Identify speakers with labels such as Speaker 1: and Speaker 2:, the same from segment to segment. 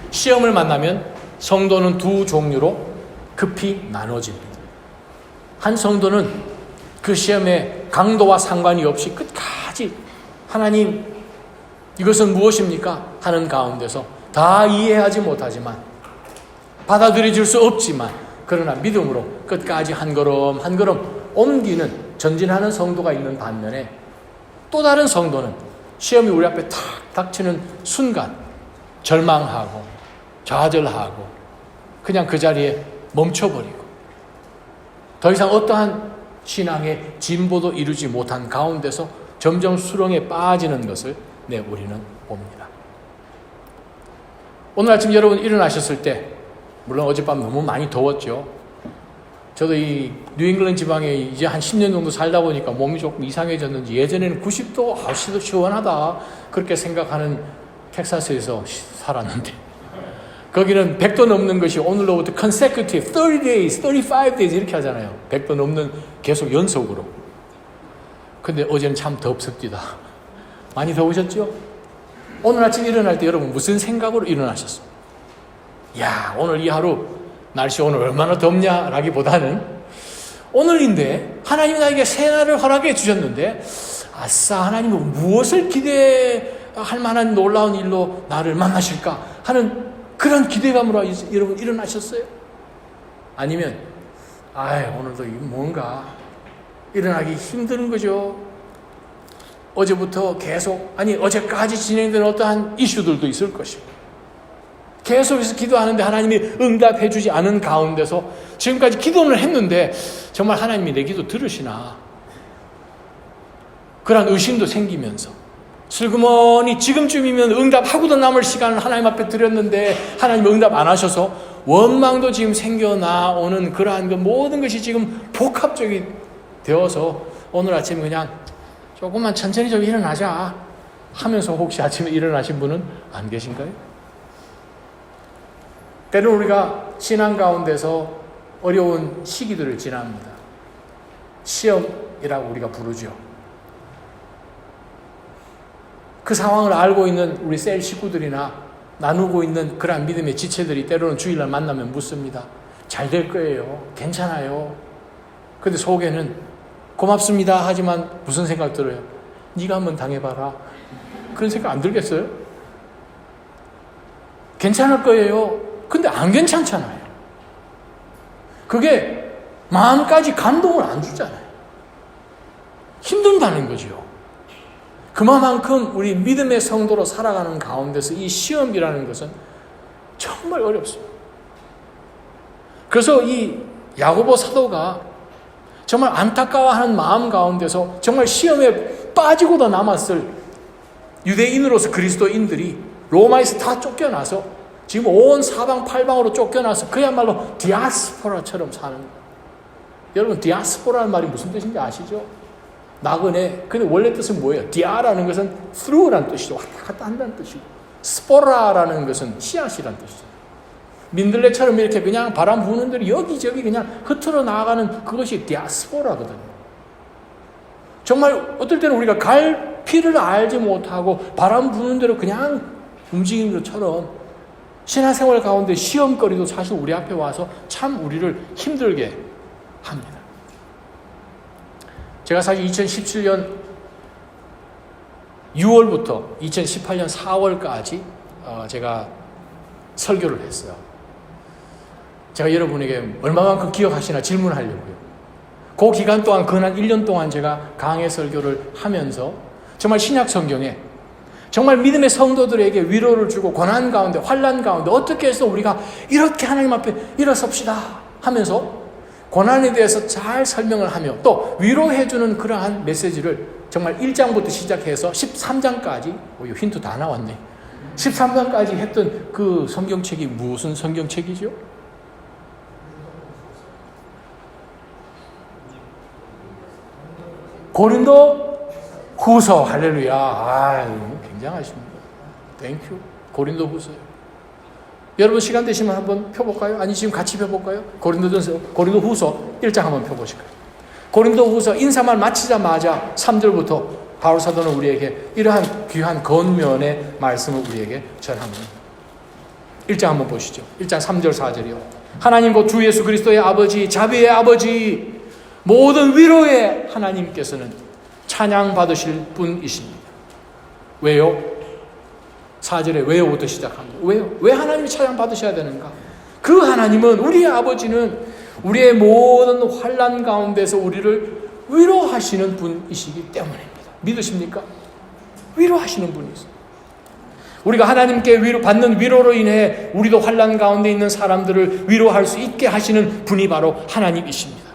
Speaker 1: 시험을 만나면 성도는 두 종류로 급히 나눠집니다. 한 성도는 그 시험의 강도와 상관이 없이 끝까지 하나님 이것은 무엇입니까? 하는 가운데서 다 이해하지 못하지만 받아들여질 수 없지만 그러나 믿음으로 끝까지 한 걸음 한 걸음 옮기는 전진하는 성도가 있는 반면에 또 다른 성도는 시험이 우리 앞에 탁 닥치는 순간 절망하고 좌절하고 그냥 그 자리에 멈춰버리고 더 이상 어떠한 신앙의 진보도 이루지 못한 가운데서 점점 수렁에 빠지는 것을 우리는 봅니다. 오늘 아침 여러분 일어나셨을 때 물론 어젯밤 너무 많이 더웠죠. 저도 이 뉴잉글랜드 지방에 이제 한 10년 정도 살다 보니까 몸이 조금 이상해졌는지 예전에는 90도, 아우씨도 시원하다 그렇게 생각하는 텍사스에서 살았는데 거기는 100도 넘는 것이 오늘로부터 consecutive 30 days, 35 days 이렇게 하잖아요. 100도 넘는 계속 연속으로. 근데 어제는 참 덥습니다. 많이 더우셨죠? 오늘 아침 일어날 때 여러분 무슨 생각으로 일어나셨어요? 야, 오늘 이 하루 날씨 오늘 얼마나 덥냐라기보다는 오늘인데 하나님이 나에게 새날을 허락해 주셨는데 아싸 하나님은 무엇을 기대할 만한 놀라운 일로 나를 만나실까 하는 그런 기대감으로 여러분 일어나셨어요? 아니면 오늘도 뭔가 일어나기 힘든 거죠. 어제부터 계속 어제까지 진행된 어떠한 이슈들도 있을 것이고 계속해서 기도하는데 하나님이 응답해 주지 않은 가운데서 지금까지 기도는 했는데 정말 하나님이 내 기도 들으시나 그런 의심도 생기면서 슬그머니 지금쯤이면 응답하고도 남을 시간을 하나님 앞에 드렸는데 하나님 응답 안 하셔서 원망도 지금 생겨나오는 그러한 그 모든 것이 지금 복합적이 되어서 오늘 아침에 그냥 조금만 천천히 좀 일어나자 하면서 혹시 아침에 일어나신 분은 안 계신가요? 때로는 우리가 신앙 가운데서 어려운 시기들을 지납니다. 시험이라고 우리가 부르죠. 그 상황을 알고 있는 우리 셀 식구들이나 나누고 있는 그러한 믿음의 지체들이 때로는 주일날 만나면 묻습니다. 잘 될 거예요. 괜찮아요. 근데 속에는 고맙습니다 하지만 무슨 생각 들어요? 네가 한번 당해봐라. 그런 생각 안 들겠어요? 괜찮을 거예요. 근데 안 괜찮잖아요. 그게 마음까지 감동을 안 주잖아요. 힘든다는 거죠. 그만큼 우리 믿음의 성도로 살아가는 가운데서 이 시험이라는 것은 정말 어렵습니다. 그래서 이 야고보 사도가 정말 안타까워하는 마음 가운데서 정말 시험에 빠지고도 남았을 유대인으로서 그리스도인들이 로마에서 다 쫓겨나서 지금 온 사방팔방으로 쫓겨나서 그야말로 디아스포라처럼 사는 거예요. 여러분 디아스포라는 말이 무슨 뜻인지 아시죠? 나그네. 근데 원래 뜻은 뭐예요? 디아라는 것은 through라는 뜻이죠. 왔다 갔다 한다는 뜻이고 스포라라는 것은 씨앗이라는 뜻이죠. 민들레처럼 이렇게 그냥 바람 부는 대로 여기저기 그냥 흩어져 나아가는 그것이 디아스포라거든요. 정말 어떨 때는 우리가 갈피를 알지 못하고 바람 부는 대로 그냥 움직이는 것처럼 신앙생활 가운데 시험거리도 사실 우리 앞에 와서 참 우리를 힘들게 합니다. 제가 사실 2017년 6월부터 2018년 4월까지 제가 설교를 했어요. 제가 여러분에게 얼마만큼 기억하시나 질문하려고요. 그 기간 동안 근한 1년 동안 제가 강해 설교를 하면서 정말 신약 성경에 정말 믿음의 성도들에게 위로를 주고 고난 가운데 환난 가운데 어떻게 해서 우리가 이렇게 하나님 앞에 일어섭시다 하면서 고난에 대해서 잘 설명을 하며 또 위로해주는 그러한 메시지를 정말 1장부터 시작해서 13장까지 힌트 다 나왔네. 13장까지 했던 그 성경책이 무슨 성경책이죠? 고린도 후서. 할렐루야. 굉장하십니다. 땡큐. 고린도 후서요. 여러분 시간 되시면 한번 펴볼까요? 아니 지금 같이 펴볼까요? 고린도 후서 1장 한번 펴보실까요? 고린도 후서 인사말 마치자마자 3절부터 바울 사도는 우리에게 이러한 귀한 권면의 말씀을 우리에게 전합니다. 1장 한번 보시죠. 1장 3절 4절이요. 하나님 곧 주 예수 그리스도의 아버지, 자비의 아버지, 모든 위로의 하나님께서는 찬양 받으실 분이십니다. 왜요? 4절에 왜요부터 시작합니다. 왜요? 왜 하나님이 찬양 받으셔야 되는가? 그 하나님은, 우리의 아버지는 우리의 모든 환난 가운데서 우리를 위로하시는 분이시기 때문입니다. 믿으십니까? 위로하시는 분이세요. 우리가 하나님께 받는 위로로 인해 우리도 환난 가운데 있는 사람들을 위로할 수 있게 하시는 분이 바로 하나님이십니다.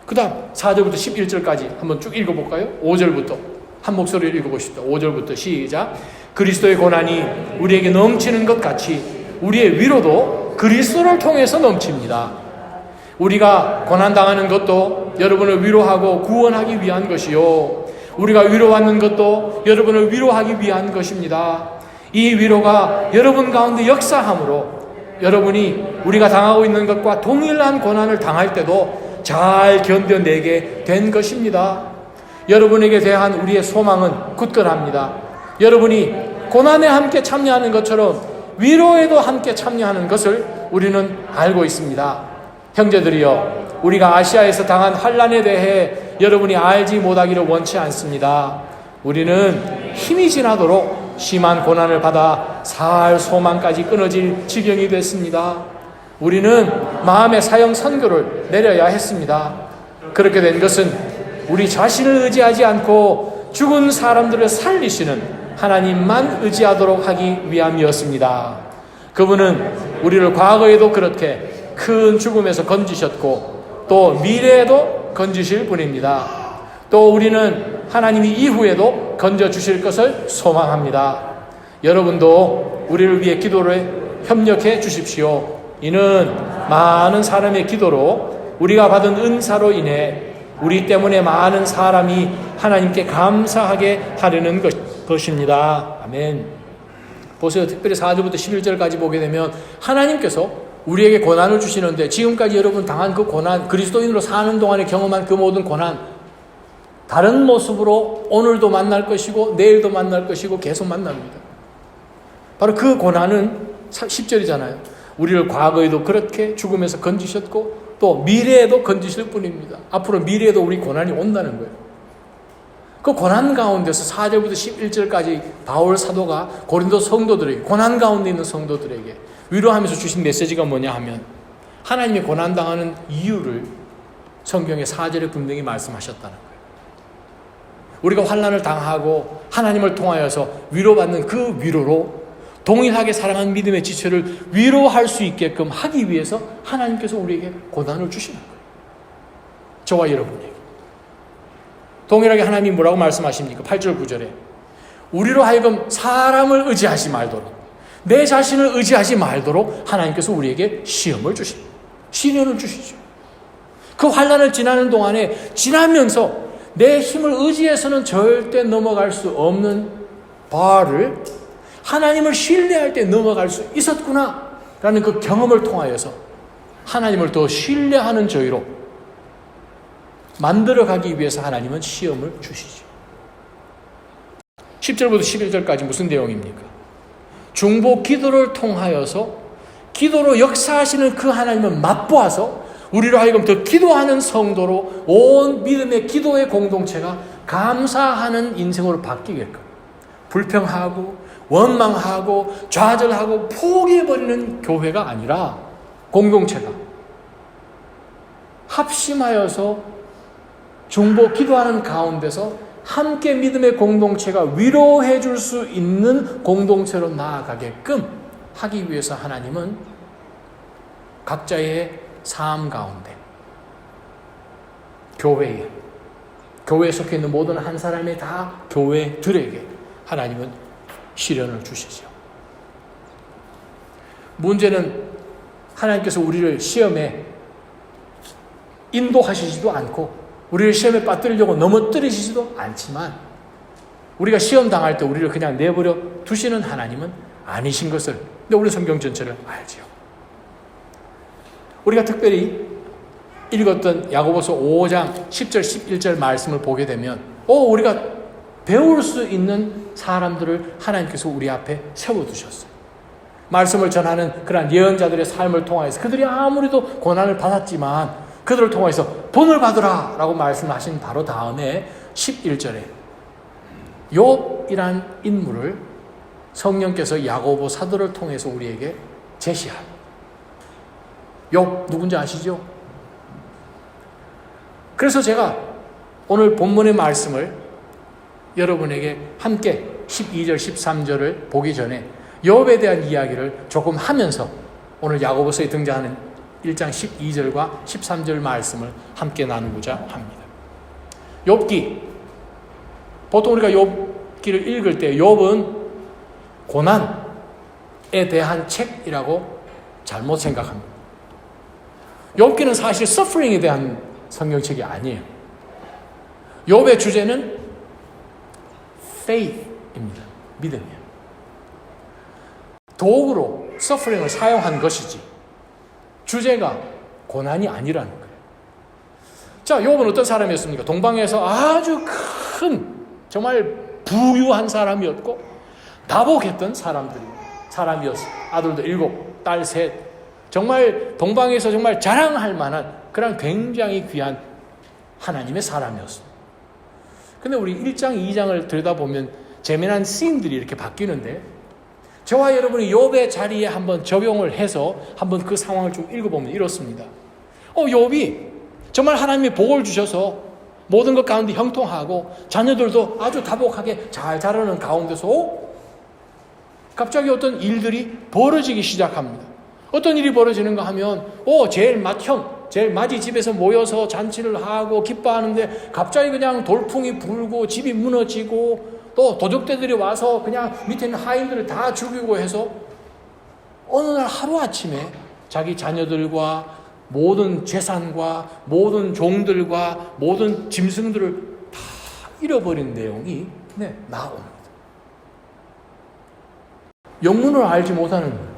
Speaker 1: 그 다음 4절부터 11절까지 한번 쭉 읽어볼까요? 5절부터 한 목소리를 읽어보십시오. 5절부터 시작. 그리스도의 고난이 우리에게 넘치는 것 같이 우리의 위로도 그리스도를 통해서 넘칩니다. 우리가 고난당하는 것도 여러분을 위로하고 구원하기 위한 것이요, 우리가 위로받는 것도 여러분을 위로하기 위한 것입니다. 이 위로가 여러분 가운데 역사함으로 여러분이 우리가 당하고 있는 것과 동일한 고난을 당할 때도 잘 견뎌내게 된 것입니다. 여러분에게 대한 우리의 소망은 굳건합니다. 여러분이 고난에 함께 참여하는 것처럼 위로에도 함께 참여하는 것을 우리는 알고 있습니다. 형제들이여, 우리가 아시아에서 당한 환난에 대해 여러분이 알지 못하기를 원치 않습니다. 우리는 힘이 지나도록 심한 고난을 받아 살 소망까지 끊어질 지경이 됐습니다. 우리는 마음의 사형 선고를 내려야 했습니다. 그렇게 된 것은 우리 자신을 의지하지 않고 죽은 사람들을 살리시는 하나님만 의지하도록 하기 위함이었습니다. 그분은 우리를 과거에도 그렇게 큰 죽음에서 건지셨고 또 미래에도 건지실 분입니다. 또 우리는 하나님이 이후에도 건져주실 것을 소망합니다. 여러분도 우리를 위해 기도를 협력해 주십시오. 이는 많은 사람의 기도로 우리가 받은 은사로 인해 우리 때문에 많은 사람이 하나님께 감사하게 하려는 것입니다. 아멘. 보세요. 특별히 4절부터 11절까지 보게 되면 하나님께서 우리에게 고난을 주시는데, 지금까지 여러분 당한 그 고난, 그리스도인으로 사는 동안에 경험한 그 모든 고난, 다른 모습으로 오늘도 만날 것이고 내일도 만날 것이고 계속 만납니다. 바로 그 고난은 10절이잖아요. 우리를 과거에도 그렇게 죽음에서 건지셨고 또 미래에도 건지실 뿐입니다. 앞으로 미래에도 우리 고난이 온다는 거예요. 그 고난 가운데서 4절부터 11절까지 바울 사도가 고린도 성도들에게, 고난 가운데 있는 성도들에게 위로하면서 주신 메시지가 뭐냐 하면, 하나님이 고난당하는 이유를 성경의 4절에 분명히 말씀하셨다는 거예요. 우리가 환난을 당하고 하나님을 통하여서 위로받는 그 위로로 동일하게 사랑하는 믿음의 지체를 위로할 수 있게끔 하기 위해서 하나님께서 우리에게 고난을 주시는 거예요. 저와 여러분에게. 동일하게 하나님이 뭐라고 말씀하십니까? 8절 9절에 우리로 하여금 사람을 의지하지 말도록, 내 자신을 의지하지 말도록 하나님께서 우리에게 시험을 주십니다. 시련을 주시죠. 그 환난을 지나는 동안에 지나면서 내 힘을 의지해서는 절대 넘어갈 수 없는 바를 하나님을 신뢰할 때 넘어갈 수 있었구나 라는 그 경험을 통하여서 하나님을 더 신뢰하는 저희로 만들어가기 위해서 하나님은 시험을 주시죠. 10절부터 11절까지 무슨 내용입니까? 중보 기도를 통하여서 기도로 역사하시는 그 하나님을 맛보아서 우리로 하여금 더 기도하는 성도로 온 믿음의 기도의 공동체가 감사하는 인생으로 바뀌게끔, 불평하고 원망하고 좌절하고 포기해버리는 교회가 아니라 공동체가 합심하여서 중보 기도하는 가운데서 함께 믿음의 공동체가 위로해 줄 수 있는 공동체로 나아가게끔 하기 위해서 하나님은 각자의 삶 가운데 교회에 속해 있는 모든 한 사람의 다 교회들에게 하나님은 시련을 주시죠. 문제는 하나님께서 우리를 시험에 인도하시지도 않고 우리를 시험에 빠뜨리려고 넘어뜨리시지도 않지만, 우리가 시험 당할 때 우리를 그냥 내버려 두시는 하나님은 아니신 것을, 근데 우리 성경 전체를 알지요. 우리가 특별히 읽었던 야고보서 5장 10절 11절 말씀을 보게 되면 우리가 배울 수 있는 사람들을 하나님께서 우리 앞에 세워두셨어요. 말씀을 전하는 그러한 예언자들의 삶을 통하여서 그들이 아무리도 고난을 받았지만 그들을 통해서 본을 받으라 라고 말씀하신 바로 다음에 11절에 욥이란 인물을 성령께서 야고보 사도를 통해서 우리에게 제시합니다. 욥 누군지 아시죠? 그래서 제가 오늘 본문의 말씀을 여러분에게 함께 12절 13절을 보기 전에 욥에 대한 이야기를 조금 하면서 오늘 야고보서에 등장하는 1장 12절과 13절 말씀을 함께 나누고자 합니다. 욥기, 보통 우리가 욥기를 읽을 때 욥은 고난에 대한 책이라고 잘못 생각합니다. 욥기는 사실 서퍼링에 대한 성경책이 아니에요. 욥의 주제는 faith입니다. 믿음이에요. 도구로 서퍼링을 사용한 것이지 주제가 고난이 아니라는 거예요. 자, 욥은 어떤 사람이었습니까? 동방에서 아주 큰 정말 부유한 사람이었고 다복했던 사람이었어요. 아들도 7, 딸 3. 정말 동방에서 정말 자랑할 만한 그런 굉장히 귀한 하나님의 사람이었어요. 근데 우리 1장, 2장을 들여다보면 재미난 씬들이 이렇게 바뀌는데 저와 여러분이 욥의 자리에 한번 적용을 해서 한번 그 상황을 좀 읽어보면 이렇습니다. 욥이 정말 하나님이 복을 주셔서 모든 것 가운데 형통하고 자녀들도 아주 다복하게 잘 자라는 가운데서 갑자기 어떤 일들이 벌어지기 시작합니다. 어떤 일이 벌어지는가 하면 제일 맏형, 제일 맏이 집에서 모여서 잔치를 하고 기뻐하는데 갑자기 그냥 돌풍이 불고 집이 무너지고 또 도적대들이 와서 그냥 밑에 있는 하인들을 다 죽이고 해서 어느 날 하루아침에 자기 자녀들과 모든 재산과 모든 종들과 모든 짐승들을 다 잃어버린 내용이 나옵니다. 영문을 알지 못하는 거예요.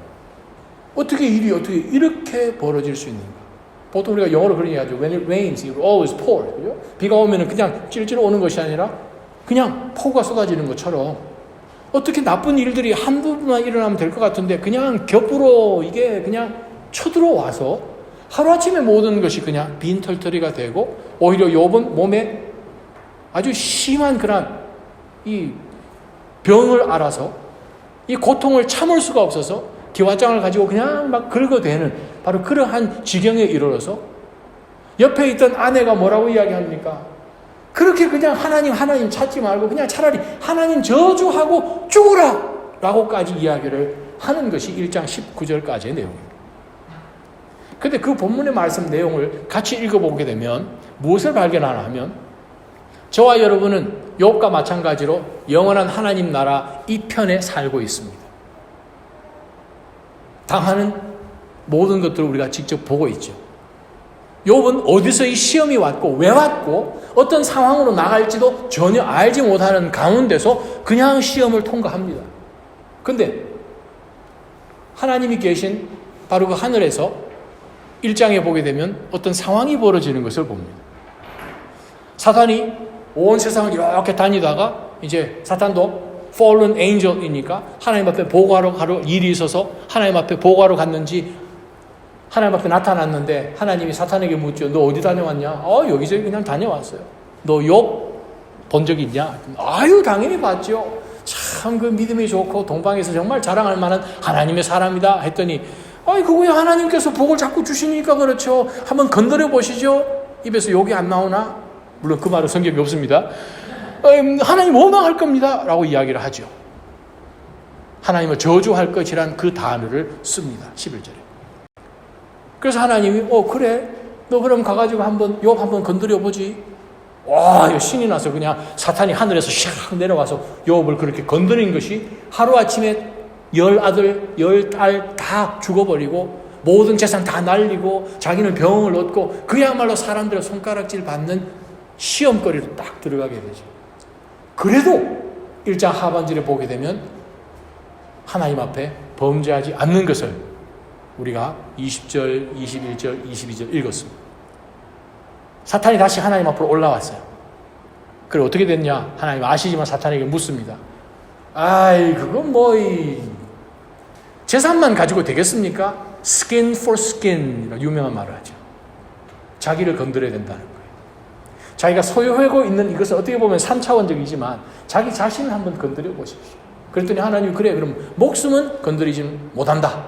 Speaker 1: 어떻게 이렇게 벌어질 수 있는가? 보통 우리가 영어로 그런 얘기하죠. When it rains, it always pours. 그죠? 비가 오면 그냥 찔찔 오는 것이 아니라 그냥 폭우가 쏟아지는 것처럼 어떻게 나쁜 일들이 한두 번만 일어나면 될 것 같은데 그냥 겹으로 이게 그냥 쳐들어와서 하루아침에 모든 것이 그냥 빈털터리가 되고 오히려 욥은 몸에 아주 심한 그런 이 병을 앓아서 이 고통을 참을 수가 없어서 기와장을 가지고 그냥 막 긁어대는 바로 그러한 지경에 이르러서 옆에 있던 아내가 뭐라고 이야기합니까? 그렇게 그냥 하나님 찾지 말고 그냥 차라리 하나님 저주하고 죽으라! 라고까지 이야기를 하는 것이 1장 19절까지의 내용입니다. 근데 그 본문의 말씀 내용을 같이 읽어보게 되면 무엇을 발견하나 하면 저와 여러분은 욥과 마찬가지로 영원한 하나님 나라 이 편에 살고 있습니다. 당하는 모든 것들을 우리가 직접 보고 있죠. 욥은 어디서 이 시험이 왔고 왜 왔고 어떤 상황으로 나갈지도 전혀 알지 못하는 가운데서 그냥 시험을 통과합니다. 근데 하나님이 계신 바로 그 하늘에서 1장에 보게 되면 어떤 상황이 벌어지는 것을 봅니다. 사탄이 온 세상을 이렇게 다니다가 이제 사탄도 fallen angel이니까 하나님 앞에 보고하러 가러 일이 있어서 하나님 앞에 보고하러 갔는지 하나님 앞에 나타났는데 하나님이 사탄에게 묻죠. 너 어디 다녀왔냐? 여기저기 그냥 다녀왔어요. 너 욥 본 적 있냐? 아유 당연히 봤죠. 참 그 믿음이 좋고 동방에서 정말 자랑할 만한 하나님의 사람이다 했더니 그거야 하나님께서 복을 자꾸 주시니까 그렇죠. 한번 건드려 보시죠. 입에서 욕이 안 나오나? 물론 그 말은 성경에 없습니다. 하나님 원망할 겁니다 라고 이야기를 하죠. 하나님을 저주할 것이란 그 단어를 씁니다. 11절에. 그래서 하나님이 그래 너 그럼 가가지고 욥 한번 건드려 보지. 와 신이 나서 그냥 사탄이 하늘에서 샥 내려와서 욥을 그렇게 건드린 것이 하루아침에 10 아들 10 딸 다 죽어버리고 모든 재산 다 날리고 자기는 병을 얻고 그야말로 사람들의 손가락질 받는 시험거리로 딱 들어가게 되죠. 그래도 1장 하반절에 보게 되면 하나님 앞에 범죄하지 않는 것을 우리가 20절, 21절, 22절 읽었습니다. 사탄이 다시 하나님 앞으로 올라왔어요. 그래 어떻게 됐냐? 하나님 아시지만 사탄에게 묻습니다. 그건 재산만 가지고 되겠습니까? skin for skin 이라고 유명한 말을 하죠. 자기를 건드려야 된다는 거예요. 자기가 소유하고 있는 이것은 어떻게 보면 3차원적이지만 자기 자신을 한번 건드려 보십시오. 그랬더니 하나님이 그래 그럼 목숨은 건드리지 못한다.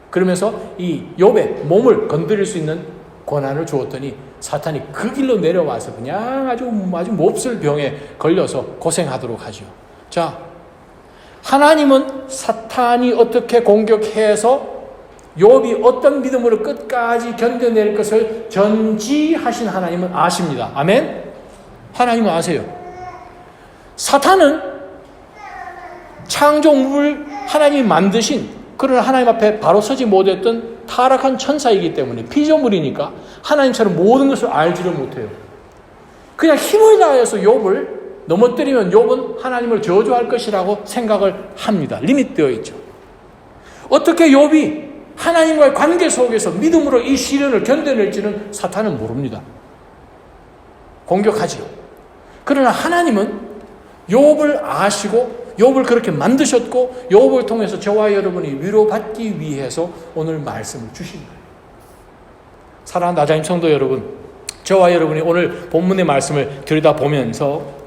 Speaker 1: 그러면서 이 욥의 몸을 건드릴 수 있는 권한을 주었더니 사탄이 그 길로 내려와서 그냥 아주 몹쓸 병에 걸려서 고생하도록 하죠. 자, 하나님은 사탄이 어떻게 공격해서 욥이 어떤 믿음으로 끝까지 견뎌낼 것을 전지하신 하나님은 아십니다. 아멘? 하나님은 아세요. 사탄은 창조물을 하나님이 만드신 그러나 하나님 앞에 바로 서지 못했던 타락한 천사이기 때문에 피조물이니까 하나님처럼 모든 것을 알지를 못해요. 그냥 힘을 다해서 욥을 넘어뜨리면 욥은 하나님을 저주할 것이라고 생각을 합니다. 리밋되어 있죠. 어떻게 욥이 하나님과의 관계 속에서 믿음으로 이 시련을 견뎌낼지는 사탄은 모릅니다. 공격하지요. 그러나 하나님은 욥을 아시고 욥을 그렇게 만드셨고 욥을 통해서 저와 여러분이 위로받기 위해서 오늘 말씀을 주신 거예요. 사랑하는 나자님 성도 여러분, 저와 여러분이 오늘 본문의 말씀을 들여다보면서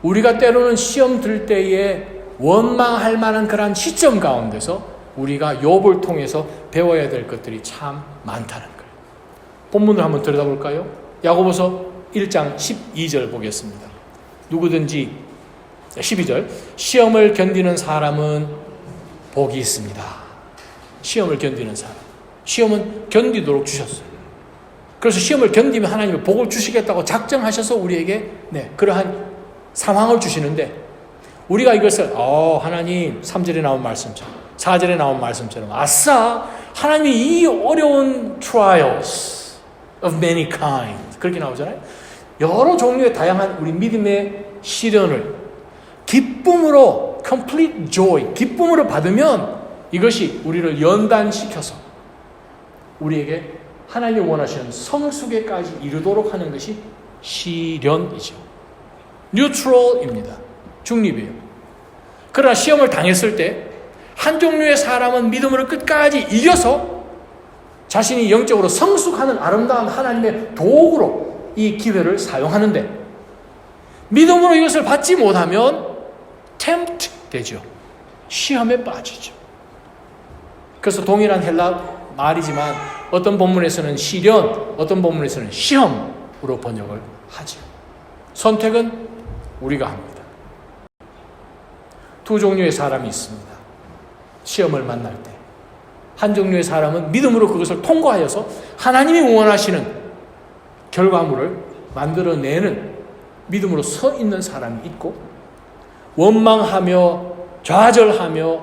Speaker 1: 우리가 때로는 시험 들 때에 원망할 만한 그런 시점 가운데서 우리가 욥을 통해서 배워야 될 것들이 참 많다는 거예요. 본문을 한번 들여다볼까요? 야고보서 1장 12절 보겠습니다. 누구든지 12절 시험을 견디는 사람은 복이 있습니다. 시험을 견디는 사람. 시험은 견디도록 주셨어요. 그래서 시험을 견디면 하나님이 복을 주시겠다고 작정하셔서 우리에게 그러한 상황을 주시는데 우리가 이것을 하나님 3절에 나온 말씀처럼 4절에 나온 말씀처럼 아싸 하나님이 이 어려운 trials of many kinds 그렇게 나오잖아요. 여러 종류의 다양한 우리 믿음의 시련을 기쁨으로 complete joy 기쁨으로 받으면 이것이 우리를 연단시켜서 우리에게 하나님이 원하시는 성숙에까지 이르도록 하는 것이 시련이죠. 뉴트럴입니다. 중립이에요. 그러나 시험을 당했을 때 한 종류의 사람은 믿음으로 끝까지 이겨서 자신이 영적으로 성숙하는 아름다운 하나님의 도구로 이 기회를 사용하는데 믿음으로 이것을 받지 못하면 tempt 되죠. 시험에 빠지죠. 그래서 동일한 헬라 말이지만 어떤 본문에서는 시련, 어떤 본문에서는 시험으로 번역을 하죠. 선택은 우리가 합니다. 두 종류의 사람이 있습니다. 시험을 만날 때. 한 종류의 사람은 믿음으로 그것을 통과하여서 하나님이 원하시는 결과물을 만들어내는 믿음으로 서 있는 사람이 있고 원망하며 좌절하며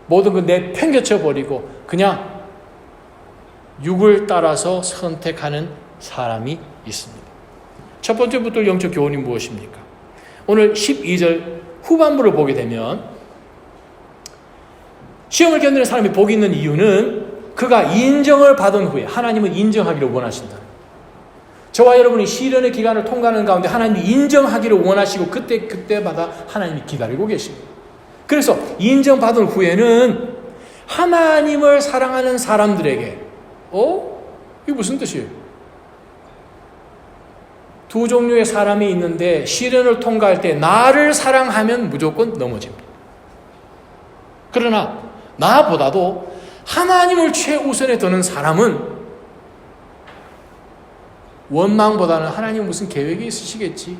Speaker 1: 모든 걸 내팽개쳐 버리고 그냥 육을 따라서 선택하는 사람이 있습니다. 첫 번째 붙들 영적 교훈이 무엇입니까? 오늘 12절 후반부를 보게 되면 시험을 견디는 사람이 복이 있는 이유는 그가 인정을 받은 후에 하나님은 인정하기를 원하신다. 저와 여러분이 시련의 기간을 통과하는 가운데 하나님이 인정하기를 원하시고 그때마다 하나님이 기다리고 계십니다. 그래서 인정받은 후에는 하나님을 사랑하는 사람들에게 이게 무슨 뜻이에요? 두 종류의 사람이 있는데 시련을 통과할 때 나를 사랑하면 무조건 넘어집니다. 그러나 나보다도 하나님을 최우선에 두는 사람은 원망보다는 하나님 무슨 계획이 있으시겠지.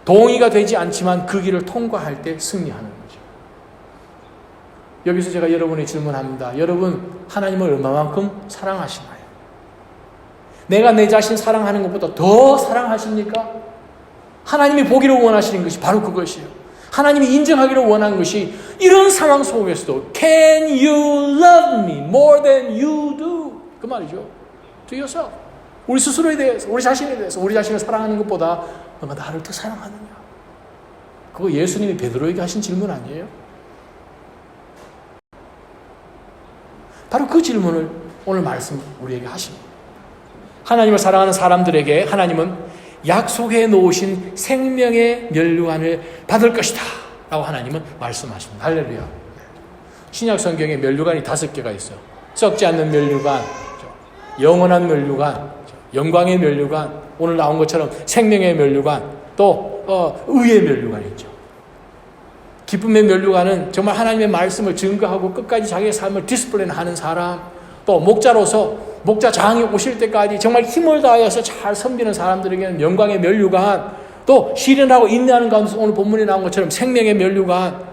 Speaker 1: 동의가 되지 않지만 그 길을 통과할 때 승리하는 거죠. 여기서 제가 여러분에 질문합니다. 여러분 하나님을 얼마만큼 사랑하시나요? 내가 내 자신 사랑하는 것보다 더 사랑하십니까? 하나님이 보기를 원하시는 것이 바로 그것이에요. 하나님이 인정하기를 원하는 것이 이런 상황 속에서도 Can you love me more than you do? 그 말이죠. To yourself. 우리 스스로에 대해서, 우리 자신에 대해서, 우리 자신을 사랑하는 것보다 너가 나를 더 사랑하느냐? 그거 예수님이 베드로에게 하신 질문 아니에요? 바로 그 질문을 오늘 말씀 우리에게 하십니다. 하나님을 사랑하는 사람들에게 하나님은 약속해 놓으신 생명의 면류관을 받을 것이다 라고 하나님은 말씀하십니다. 할렐루야. 신약 성경에 면류관이 5개가 있어요. 썩지 않는 면류관, 영원한 면류관, 영광의 면류관, 오늘 나온 것처럼 생명의 면류관, 또 의의 면류관이 있죠. 기쁨의 면류관은 정말 하나님의 말씀을 증거하고 끝까지 자기의 삶을 디스플레이하는 사람, 또 목자로서 목자장이 오실 때까지 정말 힘을 다하여서 잘 섬기는 사람들에게는 영광의 면류관, 또 시련하고 인내하는 가운데서 오늘 본문에 나온 것처럼 생명의 면류관,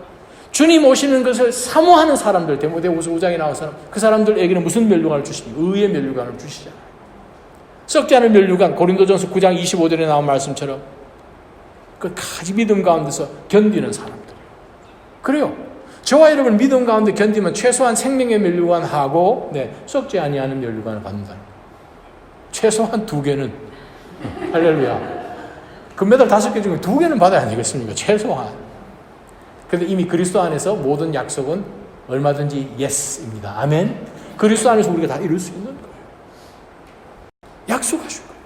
Speaker 1: 주님 오시는 것을 사모하는 사람들, 데모데후서 5장에 나온 사람, 그 사람들에게는 무슨 면류관을 주십니까? 의의 면류관을 주시잖아요. 썩지 않은 면류관, 고린도전서 9장 25절에 나온 말씀처럼 끝까지 믿음 가운데서 견디는 사람들. 그래요. 저와 여러분 믿음 가운데 견디면 최소한 생명의 면류관하고 썩지 아니하는 면류관을 받는다. 최소한 2개는 할렐루야. 금메달 5개 중에 2개는 받아야 아니겠습니까? 최소한. 그런데 이미 그리스도 안에서 모든 약속은 얼마든지 예스입니다. 아멘. 그리스도 안에서 우리가 다 이룰 수 있는 거예요. 약속하신 거예요.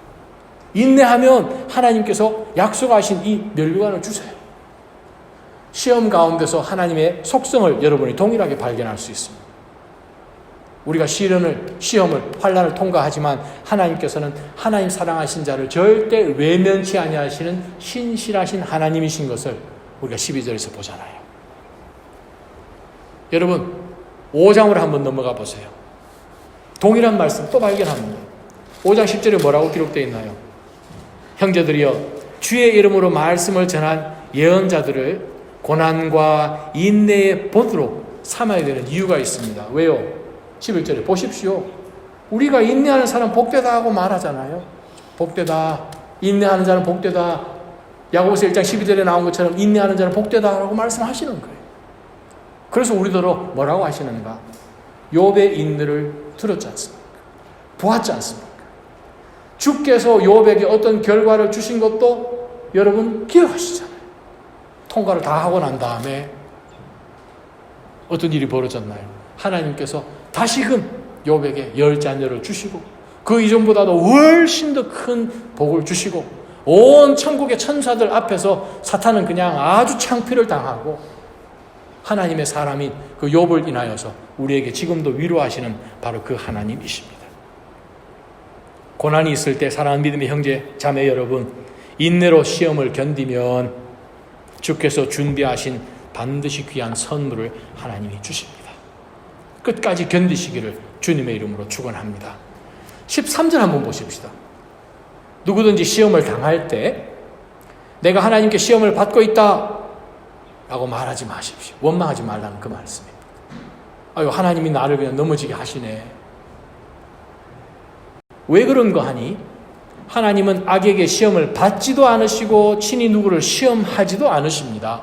Speaker 1: 인내하면 하나님께서 약속하신 이 면류관을 주세요. 시험 가운데서 하나님의 속성을 여러분이 동일하게 발견할 수 있습니다. 우리가 시험을, 환난을 통과하지만 하나님께서는 하나님 사랑하신 자를 절대 외면치 아니하시는 신실하신 하나님이신 것을 우리가 12절에서 보잖아요. 여러분 5장으로 한번 넘어가 보세요. 동일한 말씀 또 발견합니다. 5장 10절에 뭐라고 기록되어 있나요? 형제들이여 주의 이름으로 말씀을 전한 예언자들을 고난과 인내의 보드로 삼아야 되는 이유가 있습니다. 왜요? 11절에 보십시오. 우리가 인내하는 사람 복되다 하고 말하잖아요. 복되다. 인내하는 자는 복되다. 야고보서 1장 12절에 나온 것처럼 인내하는 자는 복되다 라고 말씀하시는 거예요. 그래서 우리더러 뭐라고 하시는가? 욥의 인내를 들었지 않습니까? 보았지 않습니까? 주께서 욥에게 어떤 결과를 주신 것도 여러분 기억하시잖아요. 통과를 다 하고 난 다음에 어떤 일이 벌어졌나요? 하나님께서 다시금 욥에게 10자녀를 주시고 그 이전보다도 훨씬 더 큰 복을 주시고 온 천국의 천사들 앞에서 사탄은 그냥 아주 창피를 당하고 하나님의 사람인 그 욥을 인하여서 우리에게 지금도 위로하시는 바로 그 하나님이십니다. 고난이 있을 때 사랑하는 믿음의 형제 자매 여러분, 인내로 시험을 견디면 주께서 준비하신 반드시 귀한 선물을 하나님이 주십니다. 끝까지 견디시기를 주님의 이름으로 축원합니다. 13절 한번 보십시다. 누구든지 시험을 당할 때 내가 하나님께 시험을 받고 있다 라고 말하지 마십시오. 원망하지 말라는 그 말씀입니다. 아유, 하나님이 나를 그냥 넘어지게 하시네. 왜 그런 거 하니? 하나님은 악에게 시험을 받지도 않으시고 친히 누구를 시험하지도 않으십니다.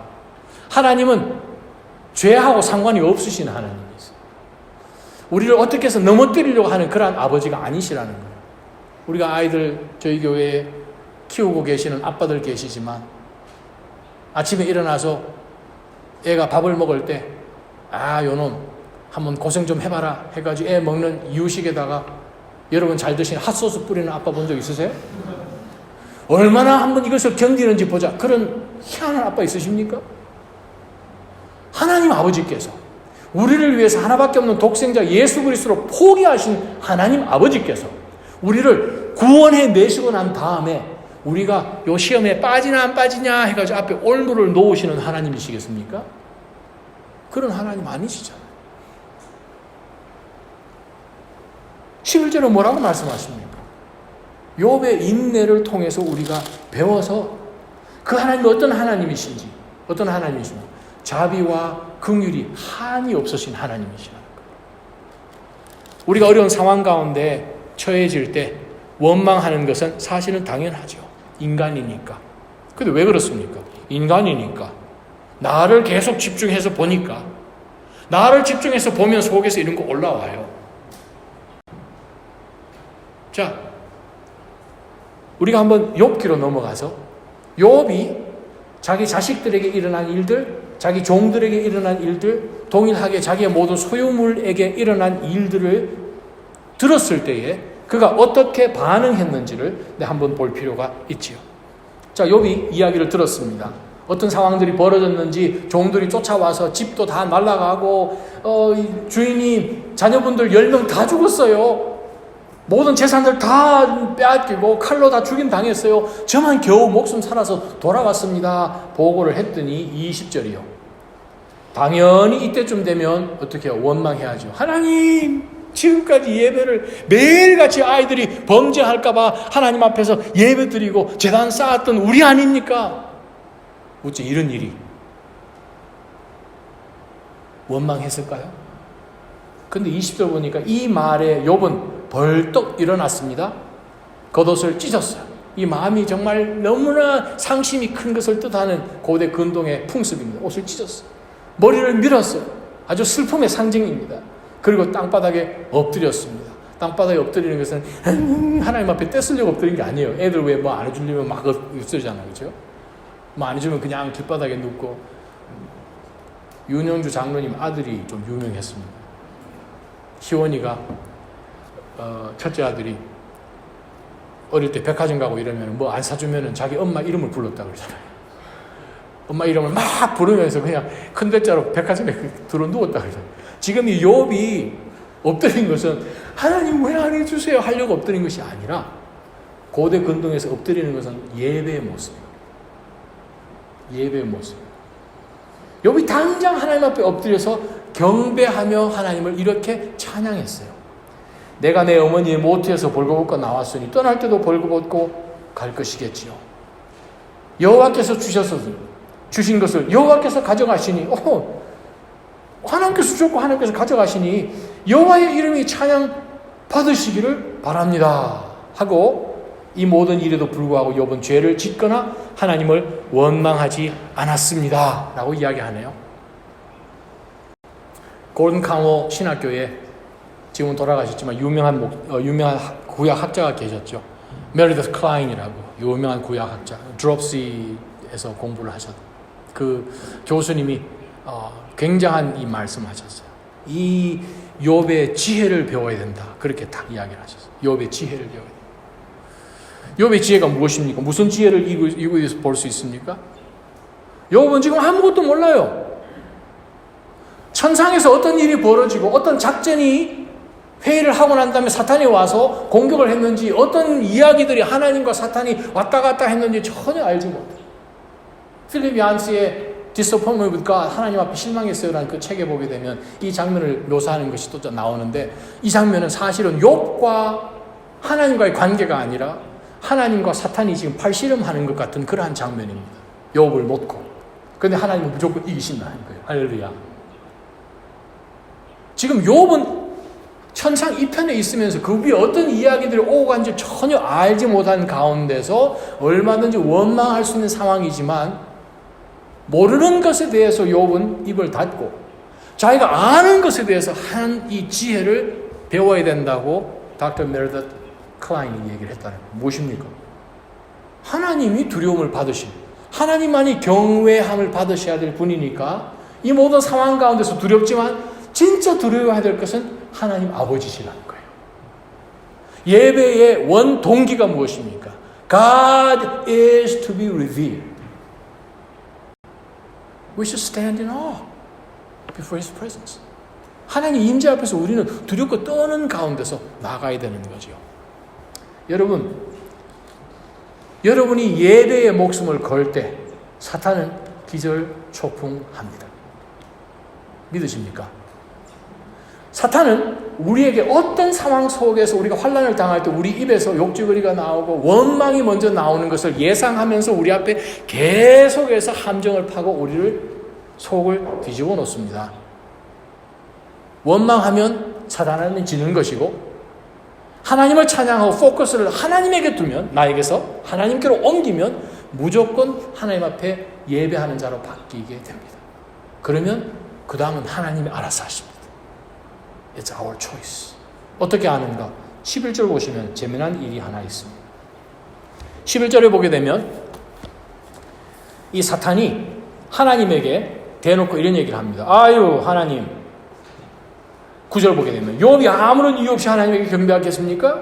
Speaker 1: 하나님은 죄하고 상관이 없으신 하나님이세요. 우리를 어떻게 해서 넘어뜨리려고 하는 그런 아버지가 아니시라는 거예요. 우리가 아이들 저희 교회에 키우고 계시는 아빠들 계시지만 아침에 일어나서 애가 밥을 먹을 때 요놈 한번 고생 좀 해봐라 해가지고 애 먹는 이유식에다가 여러분 잘 드시는 핫소스 뿌리는 아빠 본 적 있으세요? 얼마나 한번 이것을 견디는지 보자. 그런 희한한 아빠 있으십니까? 하나님 아버지께서 우리를 위해서 하나밖에 없는 독생자 예수 그리스도로 포기하신 하나님 아버지께서 우리를 구원해 내시고 난 다음에 우리가 요 시험에 빠지나 안 빠지냐 해가지고 앞에 올무를 놓으시는 하나님이시겠습니까? 그런 하나님 아니시잖아요. 11절은 뭐라고 말씀하십니까? 욥의 인내를 통해서 우리가 배워서 그 하나님이 어떤 하나님이신지, 자비와 긍휼이 한이 없으신 하나님이시라는 거예요. 우리가 어려운 상황 가운데 처해질 때 원망하는 것은 사실은 당연하죠. 인간이니까. 근데 왜 그렇습니까? 인간이니까. 나를 계속 집중해서 보니까, 나를 집중해서 보면 속에서 이런 거 올라와요. 자, 우리가 한번 욥기로 넘어가서 욥이 자기 자식들에게 일어난 일들, 자기 종들에게 일어난 일들, 동일하게 자기의 모든 소유물에게 일어난 일들을 들었을 때에 그가 어떻게 반응했는지를 한번 볼 필요가 있지요. 자, 욥이 이야기를 들었습니다. 어떤 상황들이 벌어졌는지 종들이 쫓아와서 집도 다 날아가고 주인이 자녀분들 10명 다 죽었어요. 모든 재산들 다 빼앗기고 칼로 다 죽임 당했어요. 저만 겨우 목숨 살아서 돌아왔습니다. 보고를 했더니 20절이요. 당연히 이때쯤 되면 어떻게 해요? 원망해야죠. 하나님, 지금까지 예배를 매일같이 아이들이 범죄할까봐 하나님 앞에서 예배 드리고 제단 쌓았던 우리 아닙니까? 어째 이런 일이 원망했을까요? 근데 20절 보니까 이 말에 욥은 벌떡 일어났습니다. 겉옷을 찢었어요. 이 마음이 정말 너무나 상심이 큰 것을 뜻하는 고대 근동의 풍습입니다. 옷을 찢었어요. 머리를 밀었어요. 아주 슬픔의 상징입니다. 그리고 땅바닥에 엎드렸습니다. 땅바닥에 엎드리는 것은 하나님 앞에 떼쓰려고 엎드린 게 아니에요. 애들 왜 뭐 안 해주려면 막 엎드리잖아요. 그렇죠? 뭐 안 해주면 그냥 길바닥에 눕고. 윤영주 장로님 아들이 좀 유명했습니다. 희원이가 첫째 아들이 어릴 때 백화점 가고 이러면 뭐 안 사주면 자기 엄마 이름을 불렀다 그러잖아요. 엄마 이름을 막 부르면서 그냥 큰 대자로 백화점에 들어 누웠다 그러잖아요. 지금 이 욥이 엎드린 것은 하나님 왜 안 해주세요 하려고 엎드린 것이 아니라 고대 근동에서 엎드리는 것은 예배의 모습이에요. 예배의 모습. 욥이 당장 하나님 앞에 엎드려서 경배하며 하나님을 이렇게 찬양했어요. 내가 내 어머니의 모태에서 벌거벗고 나왔으니 떠날 때도 벌거벗고 갈 것이겠지요. 여호와께서 주신 것을 여호와께서 가져가시니 하나님께서 주셨고 하나님께서 가져가시니 여호와의 이름이 찬양 받으시기를 바랍니다 하고 이 모든 일에도 불구하고 욥은 죄를 짓거나 하나님을 원망하지 않았습니다 라고 이야기하네요. 골든 카모 신학교에 지금은 돌아가셨지만 유명한 구약 학자가 계셨죠. 메리더스 클라인이라고 유명한 구약 학자, 드롭시에서 공부를 하셨던 그 교수님이 굉장한 이 말씀하셨어요. 이 욥의 지혜를 배워야 된다. 그렇게 딱 이야기를 하셨어요. 욥의 지혜를 배워야 된다. 욥의 지혜가 무엇입니까? 무슨 지혜를 이곳에서 볼 수 있습니까? 욥은 지금 아무것도 몰라요. 천상에서 어떤 일이 벌어지고 어떤 작전이 회의를 하고 난 다음에 사탄이 와서 공격을 했는지 어떤 이야기들이 하나님과 사탄이 왔다 갔다 했는지 전혀 알지 못해요. 필립 얀스의 Disappointment with God, 하나님 앞에 실망했어요라는 그 책에 보게 되면 이 장면을 묘사하는 것이 또 나오는데 이 장면은 사실은 욥과 하나님과의 관계가 아니라 하나님과 사탄이 지금 팔씨름하는 것 같은 그러한 장면입니다. 욥을 놓고. 그런데 하나님은 무조건 이기신다는 거예요. 할렐루야. 지금 욥은 천상 이편에 있으면서 그 위에 어떤 이야기들이 오고 간지 전혀 알지 못한 가운데서 얼마든지 원망할 수 있는 상황이지만 모르는 것에 대해서 욥은 입을 닫고 자기가 아는 것에 대해서 한 이 지혜를 배워야 된다고 닥터 메르더 클라인이 얘기를 했다는 거예요. 무엇입니까? 하나님이 두려움을 받으신, 하나님만이 경외함을 받으셔야 될 분이니까 이 모든 상황 가운데서 두렵지만 진짜 두려워해야 될 것은 하나님 아버지시라는 거예요. 예배의 원 동기가 무엇입니까? God is to be revered. We should stand in awe before His presence. 하나님 임재 앞에서 우리는 두렵고 떠는 가운데서 나가야 되는 거죠. 여러분이 예배의 목숨을 걸 때 사탄은 기절초풍합니다. 믿으십니까? 사탄은 우리에게 어떤 상황 속에서 우리가 환난을 당할 때 우리 입에서 욕지거리가 나오고 원망이 먼저 나오는 것을 예상하면서 우리 앞에 계속해서 함정을 파고 우리를 속을 뒤집어 놓습니다. 원망하면 사단은 지는 것이고 하나님을 찬양하고 포커스를 하나님에게 두면 나에게서 하나님께로 옮기면 무조건 하나님 앞에 예배하는 자로 바뀌게 됩니다. 그러면 그 다음은 하나님이 알아서 하십니다. It's our choice. 어떻게 아는가? 11절 보시면 재미난 일이 하나 있습니다. 11절에 보게 되면 이 사탄이 하나님에게 대놓고 이런 얘기를 합니다. 아유 하나님, 9절 보게 되면 욥이 아무런 이유 없이 하나님에게 경배하겠습니까?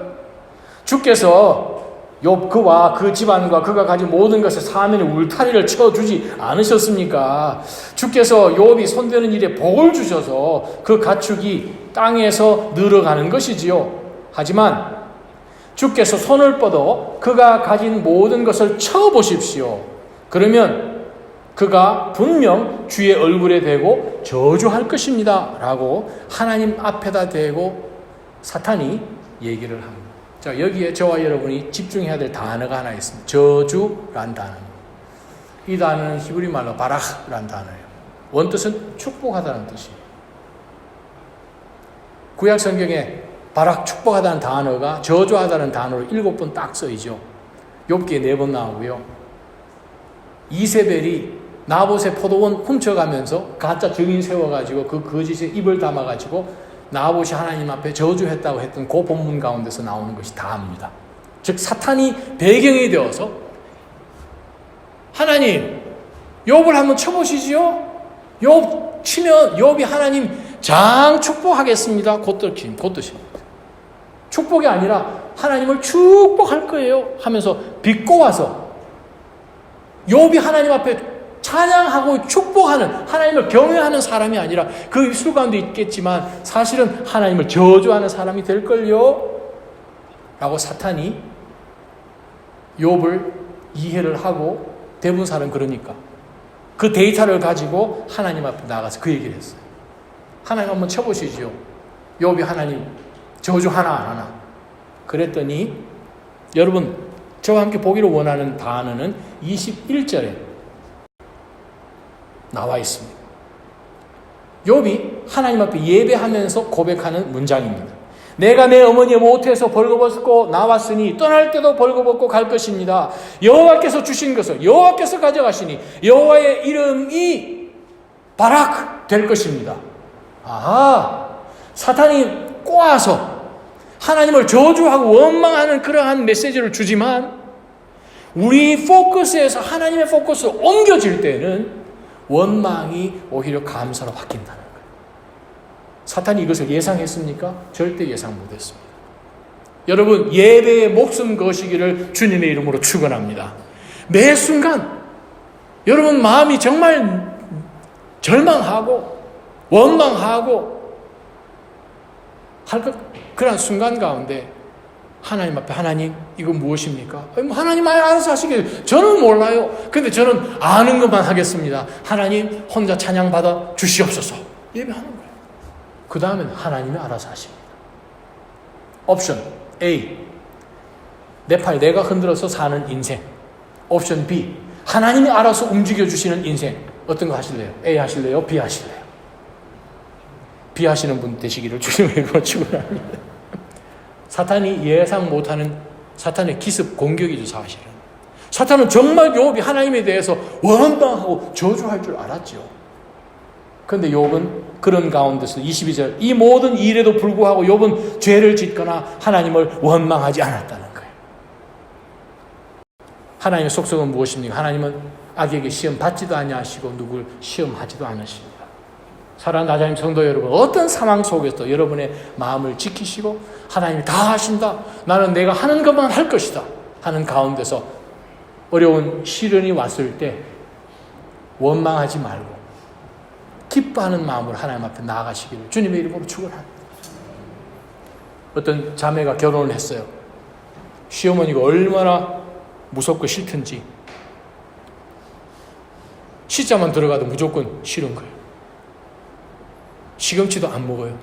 Speaker 1: 주께서 욥 그와 그 집안과 그가 가진 모든 것에 사면에 울타리를 쳐주지 않으셨습니까? 주께서 욥이 손대는 일에 복을 주셔서 그 가축이 땅에서 늘어가는 것이지요. 하지만 주께서 손을 뻗어 그가 가진 모든 것을 쳐보십시오. 그러면 그가 분명 주의 얼굴에 대고 저주할 것입니다. 라고 하나님 앞에다 대고 사탄이 얘기를 합니다. 자, 여기에 저와 여러분이 집중해야 될 단어가 하나 있습니다. 저주란 단어. 이 단어는 히브리 말로 바라흐란 단어예요. 원뜻은 축복하다는 뜻이에요. 구약 성경에 바락 축복하다는 단어가 저주하다는 단어로 7번 딱 써있죠. 욥기에 4번 나오고요. 이세벨이 나봇의 포도원 훔쳐가면서 가짜 증인 세워가지고 그 거짓에 입을 담아가지고 나봇이 하나님 앞에 저주했다고 했던 그 본문 가운데서 나오는 것이 다입니다. 즉 사탄이 배경이 되어서 하나님 욥을 한번 쳐보시지요. 욥 치면 욥이 하나님 장 축복하겠습니다. 곧 뜻입니다. 축복이 아니라 하나님을 축복할 거예요 하면서 비꼬아서 욥이 하나님 앞에 찬양하고 축복하는, 하나님을 경외하는 사람이 아니라 그 입술 가운데 있겠지만 사실은 하나님을 저주하는 사람이 될걸요 라고 사탄이 욥을 이해를 하고, 대부분 사람은 그러니까 그 데이터를 가지고 하나님 앞에 나가서 그 얘기를 했어요. 하나님 한번 쳐보시죠. 욥이 하나님 저주하나 안 하나. 그랬더니 여러분 저와 함께 보기를 원하는 단어는 21절에 나와 있습니다. 욥이 하나님 앞에 예배하면서 고백하는 문장입니다. 내가 내 어머니의 모태에서 벌거벗고 나왔으니 떠날 때도 벌거벗고 갈 것입니다. 여호와께서 주신 것을 여호와께서 가져가시니 여호와의 이름이 바락 될 것입니다. 아하, 사탄이 꼬아서 하나님을 저주하고 원망하는 그러한 메시지를 주지만 우리 포커스에서 하나님의 포커스로 옮겨질 때는 원망이 오히려 감사로 바뀐다는 거예요. 사탄이 이것을 예상했습니까? 절대 예상 못했습니다. 여러분, 예배에 목숨 거시기를 주님의 이름으로 축원합니다. 매 순간 여러분 마음이 정말 절망하고 원망하고 할 그런 순간 가운데 하나님 앞에 하나님 이거 무엇입니까? 하나님 알아서 하시길 저는 몰라요. 근데 저는 아는 것만 하겠습니다. 하나님 혼자 찬양받아 주시옵소서. 예배하는 거예요. 그 다음엔 하나님이 알아서 하십니다. 옵션 A, 내 팔 내가 흔들어서 사는 인생. 옵션 B, 하나님이 알아서 움직여주시는 인생. 어떤 거 하실래요? A 하실래요? B 하실래요? B 하시는 분 되시기를 주님의 이름으로 축원합니다. 사탄이 예상 못하는 사탄의 기습 공격이죠, 사실은. 사탄은 정말 욥이 하나님에 대해서 원망하고 저주할 줄 알았죠. 그런데 욥은 그런 가운데서 22절, 이 모든 일에도 불구하고 욥은 죄를 짓거나 하나님을 원망하지 않았다는 거예요. 하나님의 속성은 무엇입니까? 하나님은 악에게 시험 받지도 아니하시고 누굴 시험하지도 않으십니다. 사랑하는 나자님 성도 여러분, 어떤 상황 속에서 여러분의 마음을 지키시고 하나님이 다 하신다, 나는 내가 하는 것만 할 것이다 하는 가운데서 어려운 시련이 왔을 때 원망하지 말고 기뻐하는 마음으로 하나님 앞에 나아가시기를 주님의 이름으로 축원합니다. 어떤 자매가 결혼을 했어요. 시어머니가 얼마나 무섭고 싫든지 시자만 들어가도 무조건 싫은 거예요. 시금치도 안 먹어요.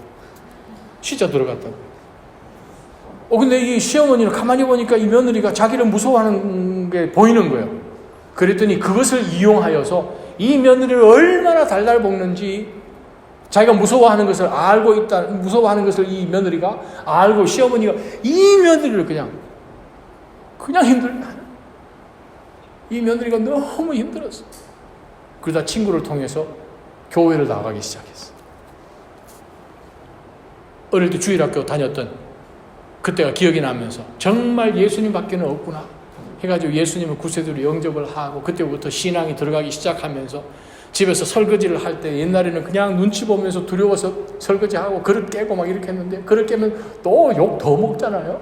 Speaker 1: 시자 들어갔다고. 근데 이 시어머니는 가만히 보니까 이 며느리가 자기를 무서워하는 게 보이는 거예요. 그랬더니 그것을 이용하여서 이 며느리를 얼마나 달달 볶는지 자기가 무서워하는 것을 알고 있다, 무서워하는 것을 이 며느리가 알고 시어머니가 이 며느리를 그냥 힘들게 하는. 이 며느리가 너무 힘들었어. 그러다 친구를 통해서 교회를 나가기 시작했어. 어릴 때 주일학교 다녔던 그때가 기억이 나면서 정말 예수님밖에는 없구나 해가지고 예수님을 구세주로 영접을 하고 그때부터 신앙이 들어가기 시작하면서 집에서 설거지를 할 때 옛날에는 그냥 눈치 보면서 두려워서 설거지하고 그릇 깨고 막 이렇게 했는데 그릇 깨면 또 욕 더 먹잖아요.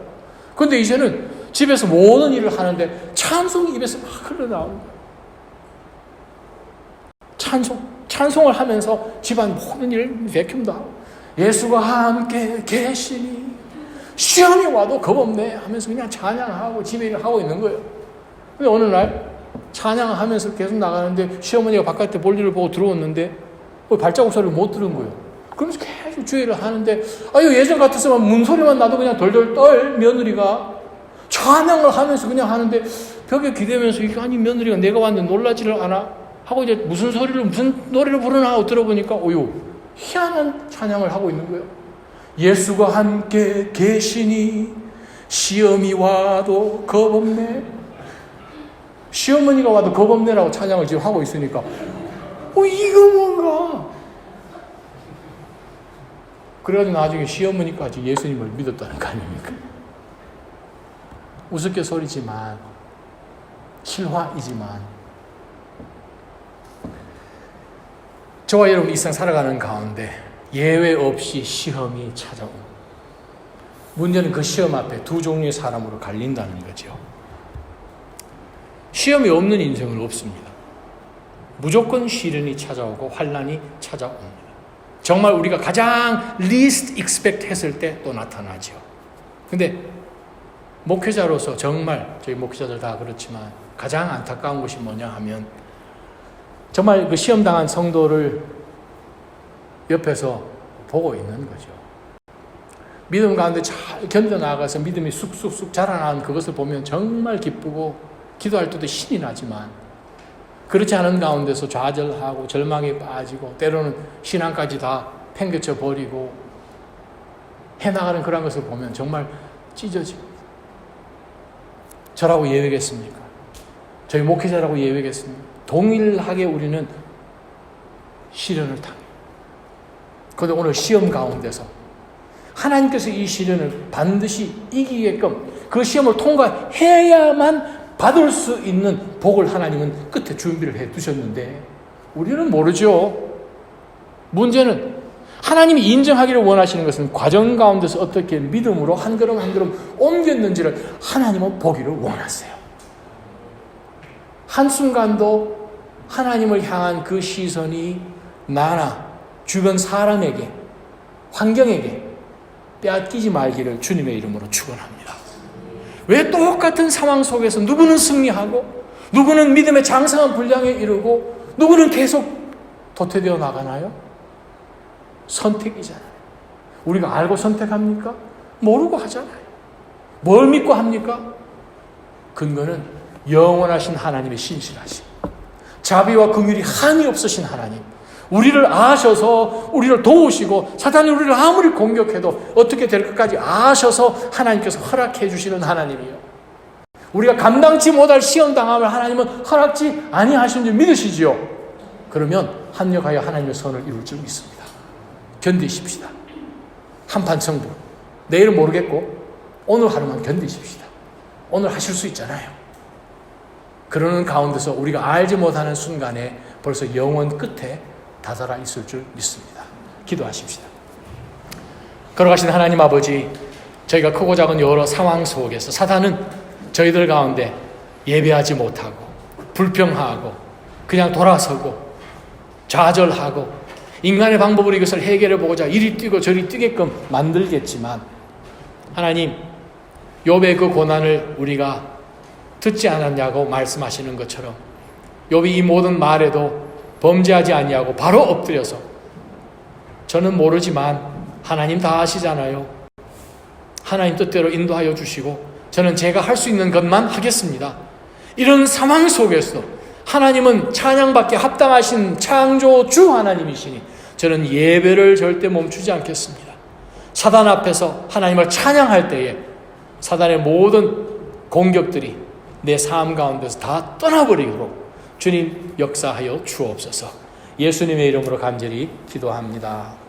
Speaker 1: 근데 이제는 집에서 모든 일을 하는데 찬송이 입에서 막 흘러나오는 거예요. 찬송을 하면서 집안 모든 일을 베큐도 하고 예수가 함께 계시니 시험이 와도 겁없네 하면서 그냥 찬양하고 집에 일을 하고 있는 거예요. 근데 어느 날 찬양하면서 계속 나가는데 시어머니가 바깥에 볼일을 보고 들어왔는데 발자국 소리를 못 들은 거예요. 그러면서 계속 주의를 하는데 예전 같았으면 문소리만 나도 그냥 덜덜 떨 며느리가 찬양을 하면서 그냥 하는데 벽에 기대면서 아니 며느리가 내가 왔는데 놀라지를 않아? 하고 이제 무슨 노래를 부르나 하고 들어보니까 희한한 찬양을 하고 있는 거예요. 예수가 함께 계시니 시험이 와도 겁없네. 시어머니가 와도 겁없네라고 찬양을 지금 하고 있으니까 이거 뭔가. 그래가지고 나중에 시어머니까지 예수님을 믿었다는 거 아닙니까? 우스갯소리지만 실화이지만 저와 여러분 일상 살아가는 가운데 예외 없이 시험이 찾아옵니다. 문제는 그 시험 앞에 두 종류의 사람으로 갈린다는 거죠. 시험이 없는 인생은 없습니다. 무조건 시련이 찾아오고 환난이 찾아옵니다. 정말 우리가 가장 least expect 했을 때 또 나타나죠. 근데 목회자로서 정말 저희 목회자들 다 그렇지만 가장 안타까운 것이 뭐냐 하면 정말 그 시험당한 성도를 옆에서 보고 있는 거죠. 믿음 가운데 잘 견뎌나가서 믿음이 쑥쑥쑥 자라나는 그것을 보면 정말 기쁘고 기도할 때도 신이 나지만 그렇지 않은 가운데서 좌절하고 절망에 빠지고 때로는 신앙까지 다 팽개쳐 버리고 해나가는 그런 것을 보면 정말 찢어집니다. 저라고 예외겠습니까? 저희 목회자라고 예외겠습니까? 동일하게 우리는 시련을 당해요. 그런데 오늘 시험 가운데서 하나님께서 이 시련을 반드시 이기게끔 그 시험을 통과해야만 받을 수 있는 복을 하나님은 끝에 준비를 해 두셨는데 우리는 모르죠. 문제는 하나님이 인정하기를 원하시는 것은 과정 가운데서 어떻게 믿음으로 한 걸음 한 걸음 옮겼는지를 하나님은 보기를 원하세요. 한순간도 하나님을 향한 그 시선이 나나 주변 사람에게 환경에게 빼앗기지 말기를 주님의 이름으로 축원합니다. 왜 똑같은 상황 속에서 누구는 승리하고 누구는 믿음의 장성한 분량에 이르고 누구는 계속 도태되어 나가나요? 선택이잖아요. 우리가 알고 선택합니까? 모르고 하잖아요. 뭘 믿고 합니까? 근거는 영원하신 하나님의 신실하심, 자비와 긍휼이 한이 없으신 하나님, 우리를 아셔서 우리를 도우시고 사탄이 우리를 아무리 공격해도 어떻게 될 것까지 아셔서 하나님께서 허락해 주시는 하나님이에요. 우리가 감당치 못할 시험당함을 하나님은 허락지 아니하신 줄 믿으시지요. 그러면 합력하여 하나님의 선을 이룰 줄 믿습니다. 견디십시다. 한판 승부. 내일은 모르겠고 오늘 하루만 견디십시다. 오늘 하실 수 있잖아요. 그러는 가운데서 우리가 알지 못하는 순간에 벌써 영원 끝에 다다라 있을 줄 믿습니다. 기도하십시다. 걸어가신 하나님 아버지, 저희가 크고 작은 여러 상황 속에서 사탄은 저희들 가운데 예배하지 못하고 불평하고 그냥 돌아서고 좌절하고 인간의 방법으로 이것을 해결해 보고자 이리 뛰고 저리 뛰게끔 만들겠지만 하나님, 욥의 그 고난을 우리가 듣지 않았냐고 말씀하시는 것처럼 욥이 이 모든 말에도 범죄하지 않냐고 바로 엎드려서 저는 모르지만 하나님 다 아시잖아요. 하나님 뜻대로 인도하여 주시고 저는 제가 할 수 있는 것만 하겠습니다. 이런 상황 속에서 하나님은 찬양받게 합당하신 창조주 하나님이시니 저는 예배를 절대 멈추지 않겠습니다. 사단 앞에서 하나님을 찬양할 때에 사단의 모든 공격들이 내 삶 가운데서 다 떠나버리도록 주님 역사하여 주옵소서. 예수님의 이름으로 간절히 기도합니다.